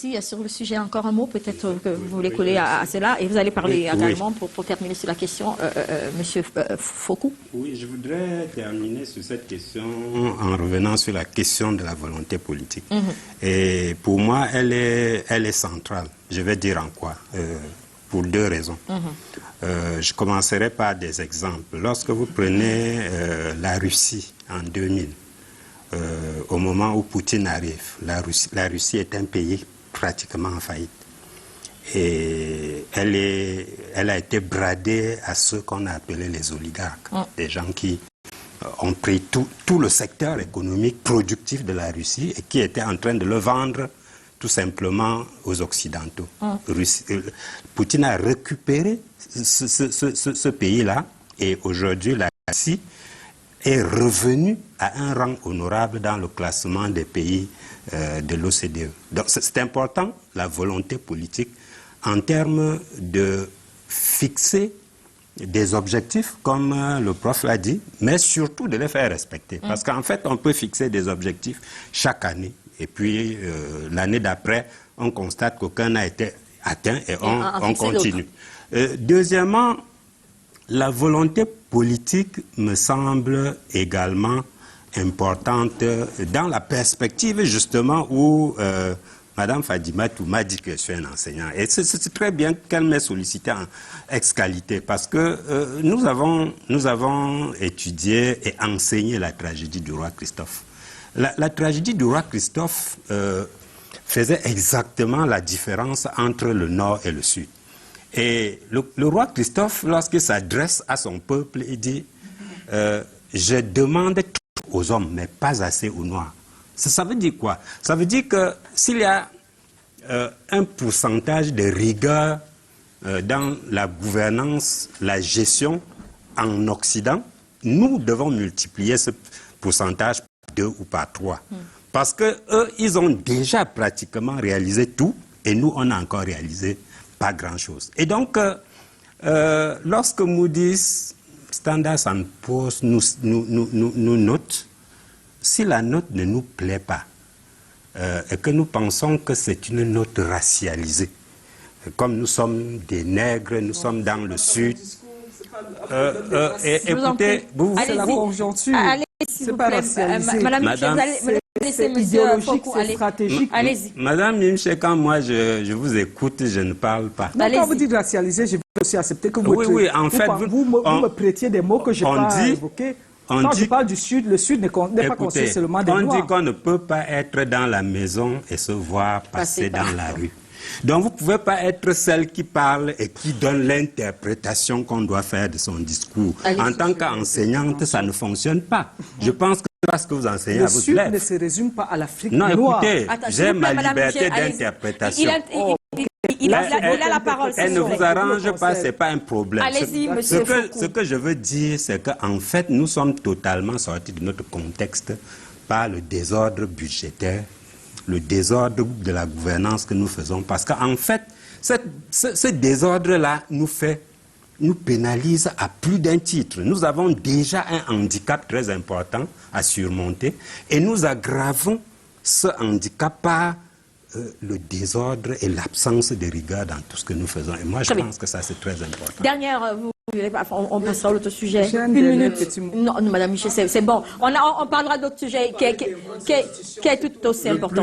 parti sur le sujet. Encore un mot, peut-être que vous voulez coller à cela. Et vous allez parler également pour terminer sur la question, Monsieur Foucault. Oui, je voudrais terminer sur cette question en revenant sur la question de la volonté politique. Et pour moi, elle est centrale. Je vais dire en quoi. Pour deux raisons. Je commencerai par des exemples. Lorsque vous prenez la Russie en 2000, au moment où Poutine arrive, la Russie est un pays pratiquement en faillite. Et elle a été bradée à ceux qu'on a appelés les oligarques, des gens qui ont pris tout le secteur économique productif de la Russie et qui étaient en train de le vendre tout simplement aux Occidentaux. Poutine a récupéré ce pays-là et aujourd'hui la Russie est revenue à un rang honorable dans le classement des pays de l'OCDE. Donc c'est important, la volonté politique, en termes de fixer des objectifs, comme le prof l'a dit, mais surtout de les faire respecter. Parce qu'en fait, on peut fixer des objectifs chaque année. Et puis, l'année d'après, on constate qu'aucun n'a été atteint et on continue. Deuxièmement, la volonté politique me semble également importante dans la perspective justement où Madame Fadimatou m'a dit que je suis un enseignant. Et c'est très bien qu'elle m'ait sollicité en ex-qualité parce que nous avons étudié et enseigné la tragédie du roi Christophe. La tragédie du roi Christophe faisait exactement la différence entre le nord et le sud. Et le roi Christophe, lorsqu'il s'adresse à son peuple, il dit je demande tout aux hommes, mais pas assez aux noirs. Ça veut dire quoi? Ça veut dire que s'il y a un pourcentage de rigueur dans la gouvernance, la gestion en Occident, nous devons multiplier ce pourcentage 2 ou par 3. Parce qu'eux, ils ont déjà pratiquement réalisé tout et nous, on n'a encore réalisé pas grand-chose. Et donc, lorsque Moody's, Standard & Poor's nous note, si la note ne nous plaît pas et que nous pensons que c'est une note racialisée, comme nous sommes des nègres, nous sommes dans le sud, écoutez, vous c'est la conjoncture. C'est pas racialisé. Madame, c'est idéologique, c'est stratégique. Allez-y. Madame Nimche, quand moi je vous écoute, je ne parle pas. Non, quand vous dites racialisé, je vais aussi accepter que vous, vous me prêtiez des mots que je n'ai pas évoqués. Quand je parle du Sud, le Sud n'est pas considéré seulement des Noirs. On dit qu'on ne peut pas être dans la maison et se voir passer dans la rue. Donc vous ne pouvez pas être celle qui parle et qui donne l'interprétation qu'on doit faire de son discours. En tant qu'enseignante, ça ne fonctionne pas. Je pense que c'est parce que vous enseignez à votre élèves. Le Sud ne se résume pas à l'Afrique noire. Non, écoutez, j'ai ma liberté d'interprétation. Il a la parole. Elle ne vous arrange pas, ce n'est pas un problème. Allez-y, monsieur Foucault. Ce que je veux dire, c'est qu'en fait, nous sommes totalement sortis de notre contexte par le désordre budgétaire, le désordre de la gouvernance que nous faisons. Parce qu'en fait, ce désordre-là nous pénalise à plus d'un titre. Nous avons déjà un handicap très important à surmonter et nous aggravons ce handicap par le désordre et l'absence de rigueur dans tout ce que nous faisons. Et moi, je pense que ça, c'est très important. Dernière, on passera à l'autre sujet. Une minute. Non, Madame Michel, c'est bon. On parlera d'autres sujets qui est tout aussi important.